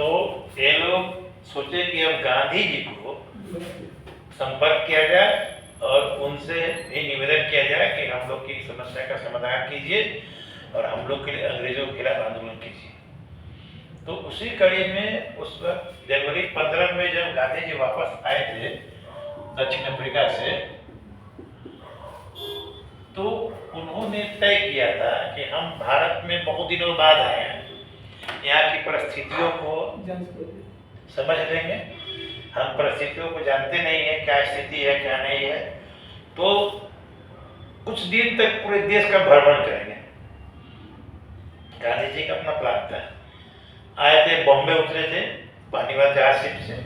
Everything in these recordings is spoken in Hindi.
तो ये लोग सोचे कि अब गांधी जी को संपर्क किया जाए और उनसे ये निवेदन किया जाए कि हम लोग की समस्या का समाधान कीजिए और हम लोग के लिए अंग्रेजों के खिलाफ आंदोलन कीजिए। तो उसी कड़ी में उस वक्त जनवरी 15 में जब गांधी जी वापस आए थे दक्षिण अफ्रीका से, तो उन्होंने तय किया था कि हम भारत में बहुत दिनों बाद आए हैं, यहाँ की परिस्थितियों को समझ लेंगे। हम परिस्थितियों को जानते नहीं है, क्या स्थिति है क्या नहीं है, तो कुछ दिन तक पूरे देश का भ्रमण करेंगे। गांधी जी का अपना प्लान था। आए थे, बॉम्बे उतरे थे पानीपत जहाज शिप से,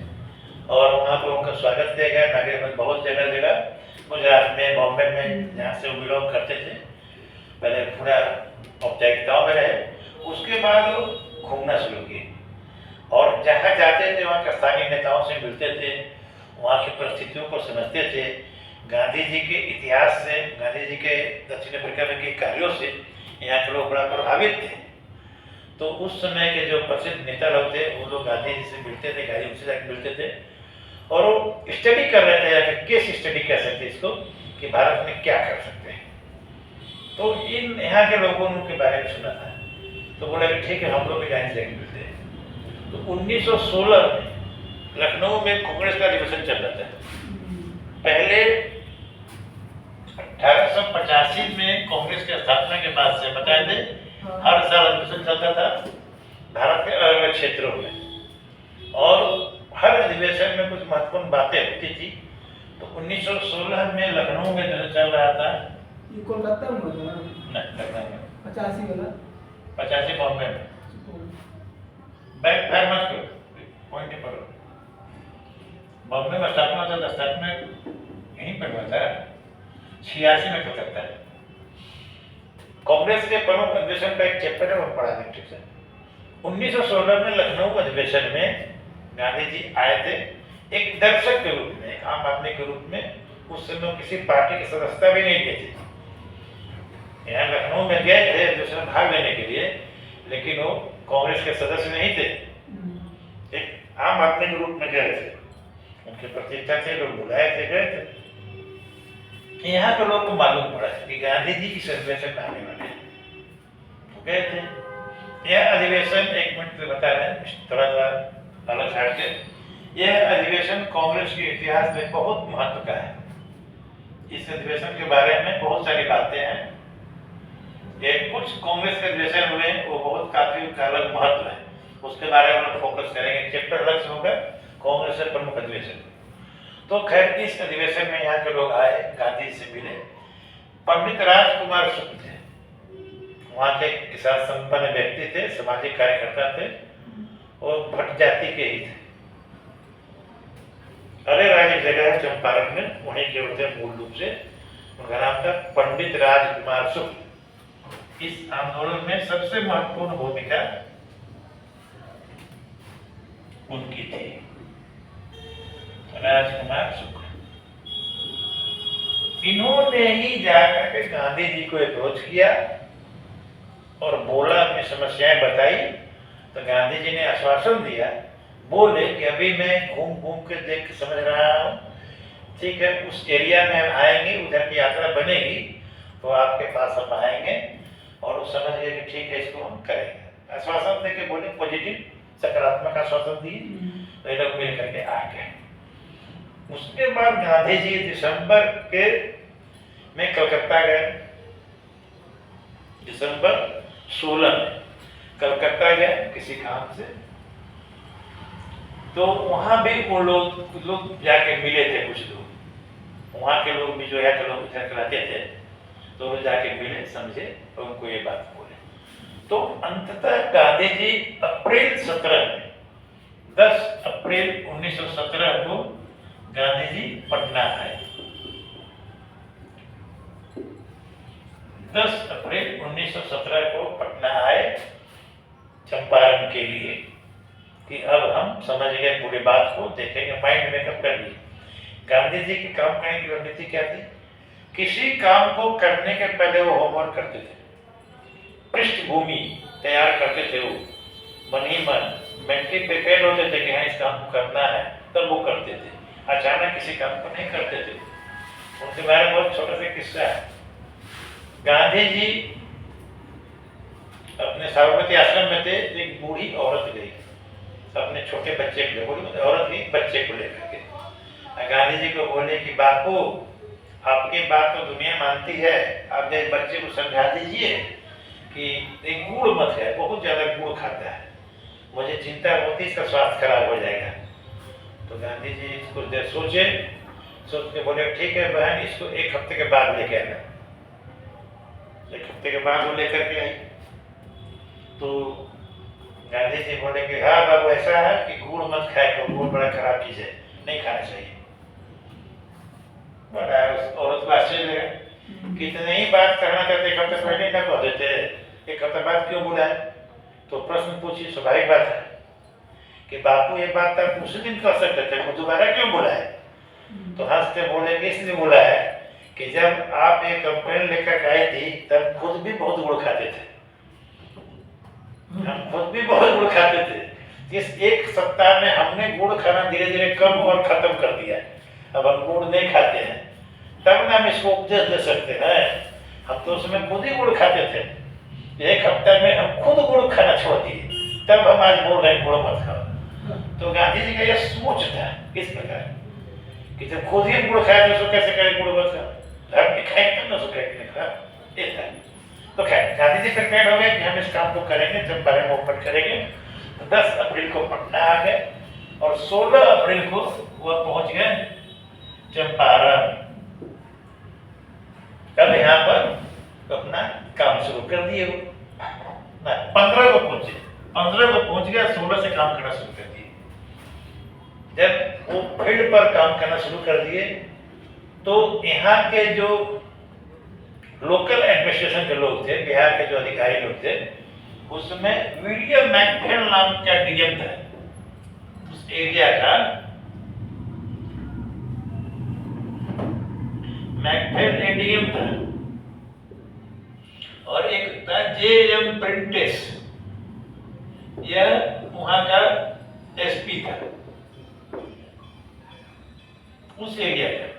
और वहाँ पर उनका स्वागत किया गया। नगर में बहुत जगह जगह, गुजरात में, बॉम्बे में, जहाँ से वो बिलोंग करते थे, पहले पूरा औपचारिकताओं में रहे। उसके बाद वो घूमना शुरू किए और जहाँ जाते थे वहाँ के स्थानीय नेताओं से मिलते थे, वहाँ की परिस्थितियों को समझते थे। गांधी जी के इतिहास से, गांधी जी के दक्षिण अफ्रीका में के कार्यों से यहाँ के लोग बड़ा प्रभावित थे। तो उस समय के जो प्रसिद्ध नेता लोग थे वो लोग गांधी जी से मिलते थे, गांधी जी से जाकर मिलते थे और वो स्टडी कर रहे थे, या फिर केस स्टडी कह सकते हैं इसको, कि भारत में क्या कर सकते हैं। तो इन यहाँ के लोगों ने उनके बारे में सुना था, तो बोला कि ठीक है हम लोग भी गांधी जी से मिलते हैं। तो 1916 में लखनऊ में कांग्रेस का अधिवेशन चल रहा था। पहले 1885 में कांग्रेस की स्थापना के बाद से बताए थे हर साल अधिवेशन चलता था भारत के अलग अलग क्षेत्रों में, और हर अधिवेशन में कुछ महत्वपूर्ण बातें होती थी। तो 1916 में लखनऊ में जो चल रहा था, ये कोलकाता में होता है नहीं लखनऊ में, 85 वाला 85 बॉम्बे में, बैक फायर मत करो, पॉइंट पर बॉम्बे में स्थापना होता था, स्थापना यहीं पर हुआ था, 86 में हो सकता है। कांग्रेस के प्रमुख अधिवेशन का एक चैप्टर है, वो पढ़ा दें ठीक से। 1916 में लखनऊ अधिवेशन में गांधी जी आए थे एक दर्शक के रूप में, एक आम आदमी के रूप में। उस समय किसी पार्टी की सदस्यता भी नहीं ली थी। यहाँ लखनऊ में गए थे अधिवेशन में भाग लेने के लिए, लेकिन वो कांग्रेस के सदस्य नहीं थे, एक आम आदमी के रूप में गए थे। उनके प्रतिष्ठा थे, लोग बुलाए थे, गए थे। यहाँ के लोग को मालूम पड़ा कि गांधी जी इस अधिवेशन में आने वाले हैं, तो गए थे। यह अधिवेशन, एक मिनट से बता रहे हैं थोड़ा सा अलग हट के, यह अधिवेशन कांग्रेस के इतिहास में बहुत महत्व का है। इस अधिवेशन के बारे में बहुत सारी बातें हैं। ये कुछ कांग्रेस के अधिवेशन हुए वो बहुत काफी अलग महत्व है, उसके बारे में हम फोकस करेंगे। चैप्टर अलग से होगा कांग्रेस के प्रमुख अधिवेशन। तो खैर इस अधिवेशन में यहाँ के लोग आए, गांधी से मिले। पंडित राजकुमार शुक्ल थे, वहाँ के किसान संपन्न व्यक्ति थे, सामाजिक कार्यकर्ता थे, और भट्ट जाति के ही थे। अरे राज एक जगह है चंपारण में, वहीं के होते हैं मूल रूप से। उनका नाम था पंडित राजकुमार शुक्ल। इस आंदोलन में सबसे महत्वपूर्ण भूमिका उनकी थी, राजकुमार शुक्ल। इन्होंने ही जाकर के गांधी जी को अप्रोच किया और बोला, अपनी समस्याएं बताई। तो गांधी जी ने आश्वासन दिया, बोले कि अभी मैं घूम घूम के देख के समझ रहा हूँ, ठीक है उस एरिया में हम आएंगे, उधर की यात्रा बनेगी तो आपके पास हम आएंगे और उस समझ गए कि ठीक है इसको हम करेंगे। आश्वासन दे के बोले, पॉजिटिव सकारात्मक आश्वासन दिए। तो ये लोग मिल करके आ गए। उसके बाद गांधी जी दिसंबर के में कलकत्ता गए। दिसंबर 16 में कलकत्ता गए किसी काम से। तो वहां भी वो लोग जाके मिले थे, कुछ लोग वहां के लोग भी जो है के लोग इधर रहते थे, तो वो जाके मिले, समझे और उनको ये बात बोले। तो अंततः गांधी जी अप्रैल 17 में, 10 अप्रैल 1917 को गांधी जी पटना आए। 10 अप्रैल 1917 को पटना आए चंपारण के लिए, कि अब हम समझ गए पूरी बात को, देखेंगे, माइंड मेकअप कर लिए। गांधी जी की काम करने की रणनीति क्या थी? किसी काम को करने के पहले वो होमवर्क करते थे, पृष्ठभूमि तैयार करते थे। वो मन ही मन मेंटली प्रिपेयर होते थे कि हाँ इस काम को करना है, तब वो करते थे। अचानक किसी काम को नहीं करते थे। उनके बारे में बहुत छोटा सा किस्सा है। गांधी जी अपने साबरमती आश्रम में थे, एक बूढ़ी औरत गई अपने छोटे बच्चे को, बूढ़ी औरत नहीं, बच्चे को लेकर के गांधी जी को बोले कि बापू आपकी बात तो दुनिया मानती है, आप जब बच्चे को समझा दीजिए कि एक गुड़ मत है, बहुत ज्यादा गुड़ खाता है, मुझे चिंता होती है इसका स्वास्थ्य खराब हो जाएगा। तो गांधी जी कुछ देर सोचे, सोच के बोले ठीक है बहन, इसको 1 हफ्ते के बाद लेके आना। 1 हफ्ते के बाद वो लेकर के आई। तो गांधी जी बोले कि हाँ बाबू ऐसा है कि गुड़ मत खाए करो, गुड़ बड़ा खराब चीज है, नहीं खाना चाहिए। बड़ा उस औरत को आश्चर्य लगा, कितने ही बात करना चाहते 1 हफ्ते पहले ना कह देते, 1 हफ्ते बाद क्यों बुलाए। तो प्रश्न पूछिए, स्वाभाविक बात है कि बापू ये बात आप उसी दिन कर सकते थे, वो दोबारा क्यों बुलाए। तो हंसते बोले कि इसलिए बुलाया कि जब आप ये कंप्लेन लेकर आई थी तब खुद भी बहुत गुड़ खाते थे, हम खुद भी बहुत गुड़ खाते थे। इस 1 सप्ताह में हमने गुड़ खाना धीरे धीरे कम और खत्म कर दिया, अब हम गुड़ नहीं खाते हैं, तब ना हम इसको उपदेश दे सकते हैं। हम तो उसमें खुद ही गुड़ खाते थे, 1 हफ्ते में हम खुद गुड़ खाना छोड़ दिए, तब हम आज बोल रहे हैं गुड़ मत खाओ। तो गांधी जी का यह सोच था इस प्रकार कि जब खुद ही गुड़ खाए तो उसको कैसे कहें गुड़ मत खाओ, हम खाए तब ना उसको कहेंगे खाओ, ये था। तो खैर गांधी जी प्रिपेयर हो गए कि हम इस काम को करेंगे, जब बारे में ओपन करेंगे। तो 10 अप्रैल को पटना आ गए और 16 अप्रैल को वह पहुंच गए चंपारण। अब यहाँ पर अपना काम शुरू कर दिए वो। 15 को पहुंचे, 15 को पहुंच गया, 16 से काम करना शुरू कर दिए। जब वो फील्ड पर काम करना शुरू कर दिए तो यहाँ के जो लोकल एडमिनिस्ट्रेशन के लोग थे, बिहार के जो अधिकारी लोग थे, उसमें विलियम मैकफेल नाम का डीएम था उस एरिया का। मैकफेल एडीएम था और एक था जेएम प्रिंटेस, यह वहां का एसपी था उस एरिया का।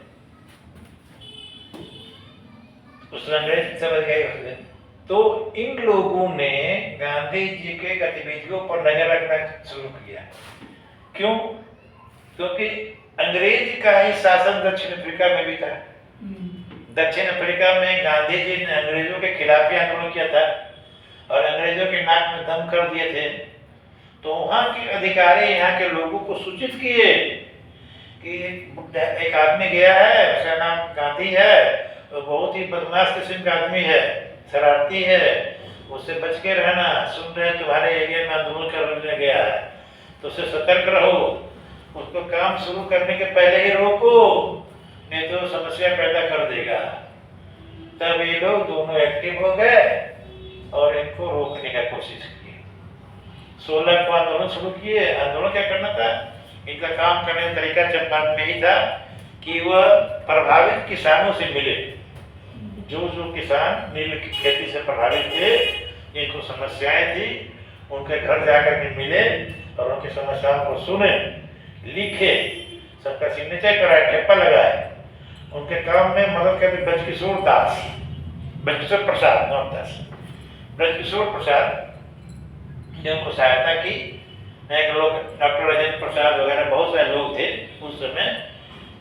उस अंग्रेज समझ गए उसने। तो इन लोगों ने गांधी जी के गतिविधियों पर नजर रखना शुरू किया। क्यों? क्योंकि अंग्रेज का ही शासन दक्षिण अफ्रीका में भी था। दक्षिण अफ्रीका में गांधी जी ने अंग्रेजों के खिलाफ ही आंदोलन किया था और अंग्रेजों के नाक में दम कर दिए थे। तो वहां के अधिकारी यहाँ के लोगों को सूचित किए कि एक आदमी गया है, उसका नाम गांधी है, तो बहुत ही बदमाश किस्म का आदमी है, शरारती है, उससे बच के रहना। सुन रहे तुम्हारे एरिया में आंदोलन करने गया है, तो उससे सतर्क रहो, उसको काम शुरू करने के पहले ही रोको, नहीं तो समस्या पैदा कर देगा। तब ये लोग दोनों एक्टिव हो गए और इनको रोकने का कोशिश की। 16 को आंदोलन शुरू किए। आंदोलन क्या करना था, इनका काम करने का तरीका चंपारण में ही था कि वह प्रभावित किसानों से मिले। जो किसान नील की खेती से प्रभावित थे, इनको समस्याएं थी, उनके घर जाकर के मिले और उनकी समस्याओं को सुने, लिखे, सबका सिग्नेचर कराए, ठप्पा लगाए। उनके काम में मदद करते ब्रजकिशोर दास, ब्रजकिशोर प्रसाद, नाम दास, ब्रजकिशोर प्रसाद ने उनको सहायता की। एक लोग डॉक्टर राजेंद्र प्रसाद वगैरह बहुत सारे लोग थे उस समय।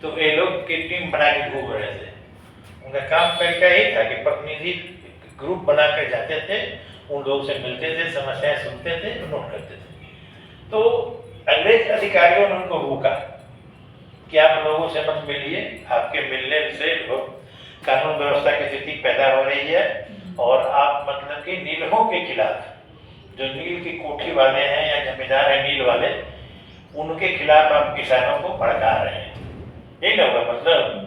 तो ये लोग की टीम बना के घूम रहे थे। उनका काम तरीका यही था कि प्रतिनिधि ग्रुप बना कर जाते थे, उन लोगों से मिलते थे, समस्याएं सुनते थे, नोट करते थे। तो अंग्रेज अधिकारियों ने उनको रोका कि आप लोगों से मत मिलिए, आपके मिलने से कानून व्यवस्था की स्थिति पैदा हो रही है और आप मतलब कि नीलहों के खिलाफ, जो नील की कोठी वाले हैं या जमींदार हैं नील वाले, उनके खिलाफ आप किसानों को भड़का रहे हैं। यही ना होगा मतलब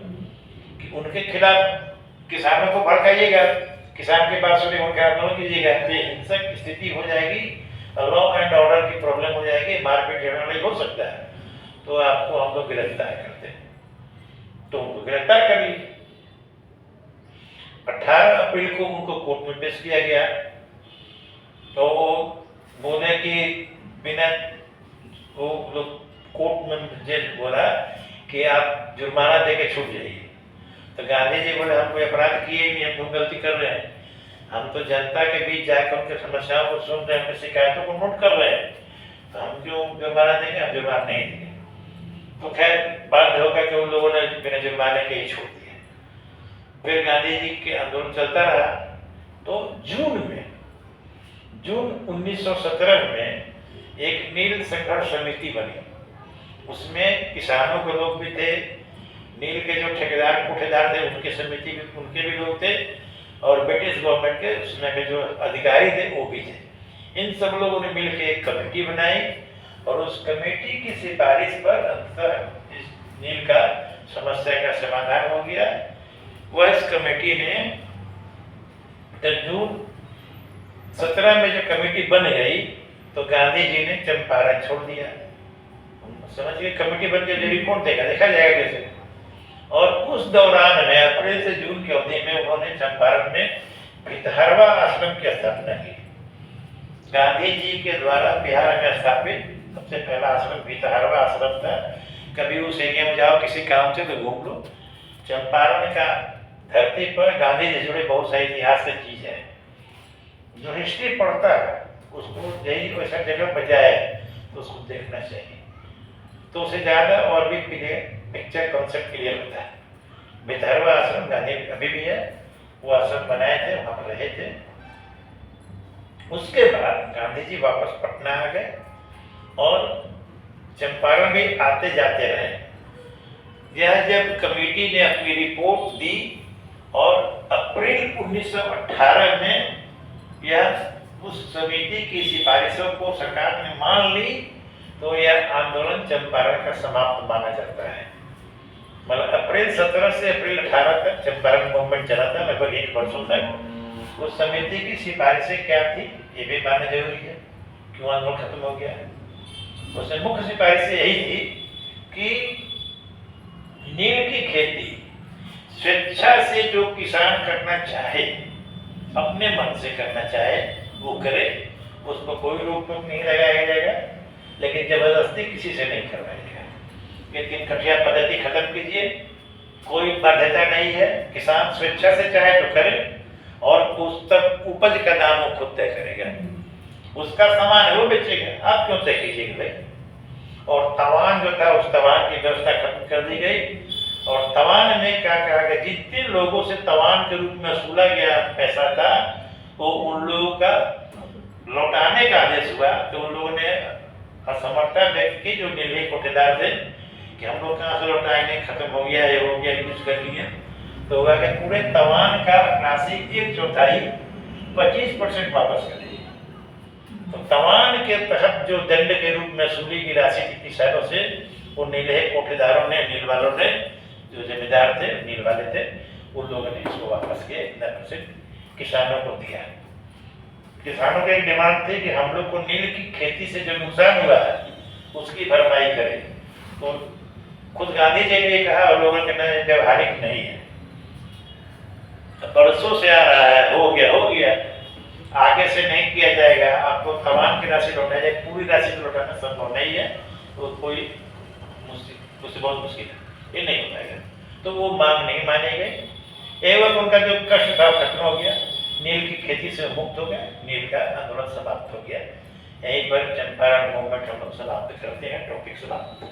कि उनके खिलाफ किसानों को भड़काइएगा, किसान की बात सुनिए, उनके आंदोलन कीजिएगा, ये हिंसक स्थिति हो जाएगी, लॉ एंड ऑर्डर की प्रॉब्लम हो जाएगी, मारपीट झगड़ा हो सकता है, तो आपको हम लोग गिरफ्तार करते हैं। तो उनको गिरफ्तार कर लिए। 18 अप्रैल को उनको कोर्ट में पेश किया गया। तो बोले कि बिना वो लोग कोर्ट में जज बोला कि आप जुर्माना दे के छूट जाइए। तो गांधी जी बोले हम कोई अपराध किए ही नहीं, हम तो गलती कर रहे हैं, हम तो जनता के बीच जाकर उनकी समस्याओं को सुन रहे हैं, उनकी शिकायतों को नोट कर रहे हैं, तो हम क्यों जुर्माना देंगे? हम जुर्माना नहीं देंगे। तो खैर बाध्य होकर के उन लोगों ने बिना जुर्माने के ही छोड़ दिया। फिर गांधी जी के आंदोलन चलता रहा। तो जून 1917 में एक नील संघर्ष समिति बनी। उसमें किसानों के लोग भी थे, नील के जो ठेकेदार कोठेदार थे उनके समिति भी, उनके भी लोग थे, और ब्रिटिश गवर्नमेंट के उसमें के जो अधिकारी थे वो भी थे। इन सब लोगों ने मिलकर एक कमेटी बनाई और उस कमेटी की सिफारिश पर अंततः इस नील का समस्या का समाधान हो गया। वह इस कमेटी ने जून 17 में जो कमेटी बन गई तो गांधी जी ने चंपारण छोड़ दिया। समझिए कमेटी बन के रिपोर्ट देखा जाएगा कैसे। और उस दौरान में अप्रैल से जून की अवधि में उन्होंने चंपारण में भितहरवा आश्रम की स्थापना की। गांधी जी के द्वारा बिहार में स्थापित सबसे पहला आश्रम भितहरवा आश्रम था। कभी उस एरिया में जाओ किसी काम से तो घूम लो, चंपारण का धरती पर गांधी जी जुड़े बहुत सारे इतिहास की चीज है। जो हिस्ट्री पढ़ता है उसको यही वैसा जगह पर जाए तो उसको देखना चाहिए, तो उसे ज्यादा और भी पिक्चर कॉन्सेप्ट क्लियर होता है। भितहरवा आश्रम गांधी अभी भी है, वो आश्रम बनाए थे, वहां पर रहे थे। उसके बाद गांधी जी वापस पटना आ गए और चंपारण भी आते जाते रहे। यह जब कमेटी ने अपनी रिपोर्ट दी और अप्रैल 1918 में यह उस समिति की सिफारिशों को सरकार ने मान ली तो यह आंदोलन चंपारण का समाप्त माना जाता है। मतलब अप्रैल 17 से अप्रैल 18 तक चंपारण मूवमेंट चला था, लगभग 1 वर्षों तक। उस समिति की सिफारिशें क्या थी ये भी मानना जरूरी है, क्यों आंदोलन खत्म हो गया है। उसमें मुख्य सिफारिशें यही थी कि नील की खेती स्वेच्छा से जो किसान करना चाहे, अपने मन से करना चाहे वो करे, उसको कोई रोक टोक नहीं लगाया जाएगा, लेकिन जबरदस्ती किसी से नहीं करवाएगा। ये 3 कठिया पद्धति खत्म कीजिए, कोई बाध्यता नहीं है, किसान स्वेच्छा से चाहे तो करे और उस तक उपज का दाम वो खुद तय करेगा, उसका सामान है वो बेचेगा, आप क्यों तय कीजिएगा भाई। और तवान जो था उस तवान की व्यवस्था खत्म कर दी गई। और तवान में क्या कहा गया, जितने लोगों से तवान के रूप में वसूला गया पैसा था वो उन लोगों का लौटाने का आदेश हुआ। तो उन लोगों ने असमर्थता व्यक्त की जो नीले कोठेदार थे कि हम लोग कहाँ से लौटाएंगे, खत्म हो गया, ये हो गया, कुछ कर लिया। तो हुआ कि पूरे तवान का राशि 1/4 25% वापस कर दी। तो तवान के तहत जो दंड के रूप में वसूली की राशि थी किसानों से, वो नीले कोठेदारों ने, नील वालों ने, जो जमींदार थे, नील वाले थे, उन लोगों ने इसको वापस किया। 1% किसानों को दिया। किसानों की एक डिमांड थी कि हम लोग को नील की खेती से जो नुकसान हुआ है उसकी भरपाई करें। तो खुद गांधी जी ने कहा और लोगों के कहना व्यवहारिक नहीं है, तो बरसों से आ रहा है, हो गया, आगे से नहीं किया जाएगा, आपको तमाम की राशि लौटाई जाए, पूरी राशि तो लौटाना संभव नहीं है, तो कोई उससे बहुत मुश्किल है, ये नहीं हो पाएगा। तो वो मांग नहीं मानी गई एवं उनका जो कष्ट था खत्म हो गया, नील की खेती से मुक्त हो गया, नील का आंदोलन समाप्त हो गया। यहीं पर चंपारण मूवमेंट हम लोग समाप्त करते हैं। टॉपिक समाप्त।